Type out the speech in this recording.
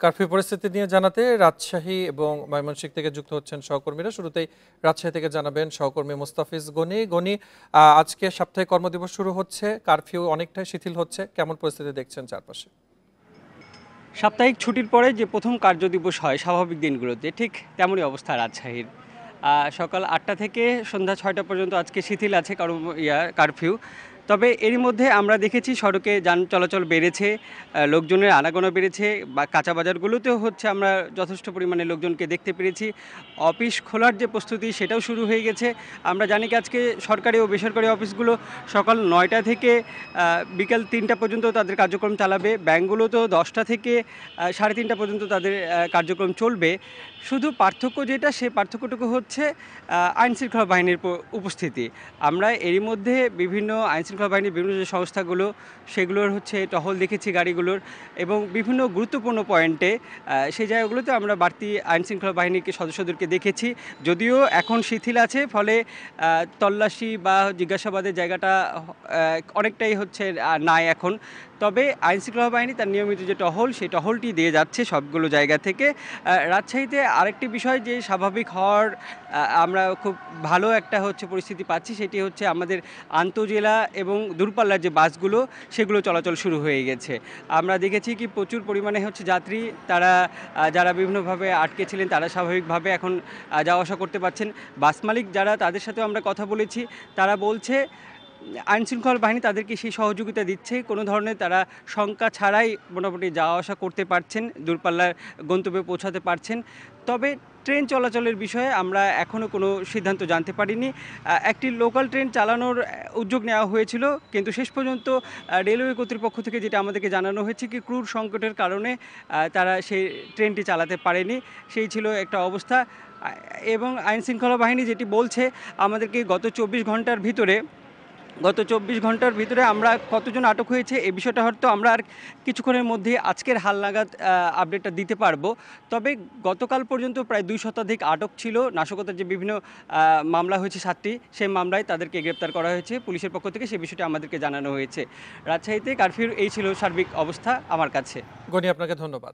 Curfew পরিস্থিতি নিয়ে জানাতে রাজশাহী এবং ময়মনসিংহ থেকে যুক্ত হচ্ছেন সহকর্মীরা। শুরুতেই রাজশাহী থেকে জানাবেন সহকর্মী মুস্তাফিজ গনি। গনি, আজকে সাপ্তাহিক কর্মদিবস শুরু হচ্ছে, কারফিউ অনেকটাই শিথিল হচ্ছে, কেমন পরিস্থিতি দেখছেন চারপাশে? সাপ্তাহিক ছুটির পরে যে প্রথম কার্যদিবস হয় স্বাভাবিক দিনগুলোতে, ঠিক তেমনই অবস্থা রাজশাহীর। সকাল ৮টা থেকে সন্ধ্যা ৬টা পর্যন্ত আজকে শিথিল আছে কারফিউ। তবে এরই মধ্যে আমরা দেখেছি সড়কে যান চলাচল বেড়েছে, লোকজনের আনাগোনা বেড়েছে, বা কাঁচা বাজারগুলোতেও হচ্ছে আমরা যথেষ্ট পরিমাণে লোকজনকে দেখতে পেরেছি। অফিস খোলার যে প্রস্তুতি সেটাও শুরু হয়ে গেছে। আমরা জানি কি আজকে সরকারি ও বেসরকারি অফিসগুলো সকাল ৯টা থেকে বিকাল ৩টা পর্যন্ত তাদের কার্যক্রম চালাবে। ব্যাংকগুলোতেও ১০টা থেকে ৩:৩০ পর্যন্ত তাদের কার্যক্রম চলবে। শুধু পার্থক্য যেটা, সে পার্থক্যটুকু হচ্ছে আইনশৃঙ্খলা বাহিনীর উপস্থিতি। আমরা এরই মধ্যে বিভিন্ন আইনশৃঙ্খলা বাহিনীর বিভিন্ন যে সংস্থাগুলো, সেগুলোর হচ্ছে টহল দেখেছি গাড়িগুলোর, এবং বিভিন্ন গুরুত্বপূর্ণ পয়েন্টে সেই জায়গাগুলোতে আমরা বাড়তি আইনশৃঙ্খলা বাহিনীর সদস্যদেরকে দেখেছি। যদিও এখন শিথিল আছে, ফলে তল্লাশি বা জিজ্ঞাসাবাদের জায়গাটা অনেকটাই হচ্ছে নাই এখন। তবে আইনশৃঙ্খলা বাহিনী তার নিয়মিত যে টহল, সেই টহলটি দিয়ে যাচ্ছে সবগুলো জায়গা থেকে। রাজশাহীতে আরেকটি বিষয় যে স্বাভাবিক হওয়ার আমরা খুব ভালো একটা হচ্ছে পরিস্থিতি পাচ্ছি, সেটি হচ্ছে আমাদের আন্তঃজেলা এবং দূরপাল্লার যে বাসগুলো, সেগুলো চলাচল শুরু হয়ে গেছে। আমরা দেখেছি কি প্রচুর পরিমাণে হচ্ছে যাত্রী, তারা যারা বিভিন্নভাবে আটকে ছিলেন তারা স্বাভাবিকভাবে এখন যাওয়া আসা করতে পারছেন। বাস মালিক যারা, তাদের সাথেও আমরা কথা বলেছি, তারা বলছে আইনশৃঙ্খলা বাহিনী তাদেরকে সেই সহযোগিতা দিচ্ছে। কোনো ধরনের তারা শঙ্কা ছাড়াই মোটামুটি যাওয়া আসা করতে পারছেন, দূরপাল্লার গন্তব্যে পৌঁছাতে পারছেন। তবে ট্রেন চলাচলের বিষয়ে আমরা এখনও কোনো সিদ্ধান্ত জানতে পারিনি। একটি লোকাল ট্রেন চালানোর উদ্যোগ নেওয়া হয়েছিল, কিন্তু শেষ পর্যন্ত রেলওয়ে কর্তৃপক্ষ থেকে যেটা আমাদেরকে জানানো হয়েছে কি ক্রুর সংকটের কারণে তারা সেই ট্রেনটি চালাতে পারেনি। সেই ছিল একটা অবস্থা। এবং আইনশৃঙ্খলা বাহিনী যেটি বলছে আমাদেরকে, গত ২৪ ঘন্টার ভিতরে আমরা কতজন আটক হয়েছে এই বিষয়টা হয়তো আমরা আর কিছুক্ষণের মধ্যে আজকের হালনাগাদ আপডেটটা দিতে পারবো। তবে গতকাল পর্যন্ত প্রায় ২ শতাধিক আটক ছিল। নাশকতার যে বিভিন্ন মামলা হয়েছে ৭টি, সেই মামলায় তাদেরকে গ্রেপ্তার করা হয়েছে পুলিশের পক্ষ থেকে, সেই বিষয়টি আমাদেরকে জানানো হয়েছে। রাজশাহীতে কারফিউর এই ছিল সার্বিক অবস্থা আমার কাছে। গনি, আপনাকে ধন্যবাদ।